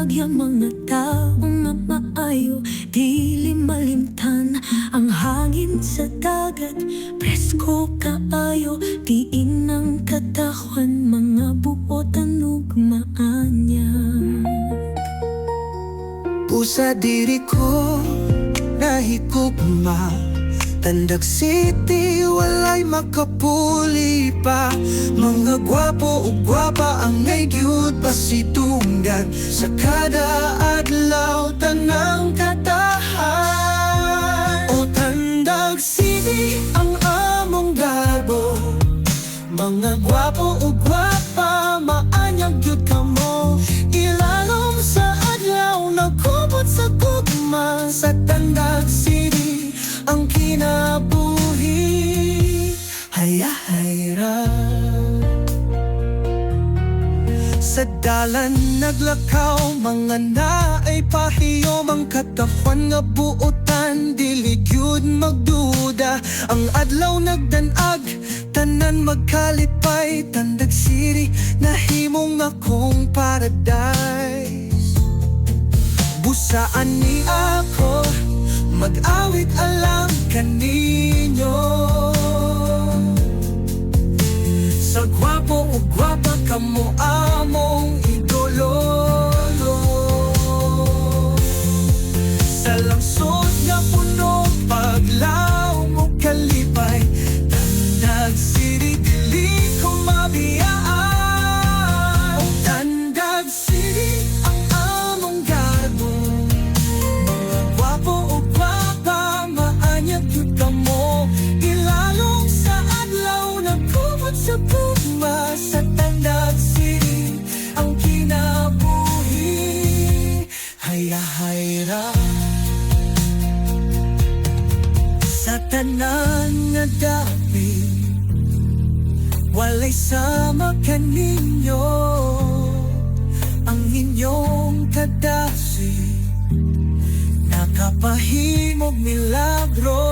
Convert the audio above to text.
bahagyang mga taong maayo, dili malimtan ang hangin sa dagat. Presko kaayo, diin ang katawan, mga buot anugmaan niya. Usa diri ko nahigugma, Tandag City walay makapuli pa. Mga gwapo o gwapa ang ngay gyud pasitunggan, sa kada adlaw tanang katahan. O Tandag City ang among gabo, mga gwapo o gwapa maanyag gyud kamo. Ilalom sa adlaw nagkubot sa gugma, sa Tandag City ang kinabuhi. Hayahayra sa dalan naglakaw, mga naay pahiyom ang katawan nga buotan, dili gyud magduda. Ang adlaw nagdanag, tanan magkalipay. Tandag City nahimong akong paradise. Busaan ni ako, mag-awit alam kaninyo. Sa gwapo o gwapa kamo among idolo. Sa langsod nga puno paglaw mo kalipay, Tandag City dili ko mabiyaan. O Tandag City ang among garbong, mga gwapo o gwapa maanyag yun kamo. Ilalong sa adlaw nagkubot sa pugma, sa Tandag City ang kinabuhi. Hayahayra sa tanan nga dapi, walay sama kaninyo. Ang inyong kadasi nakapahimog milagro.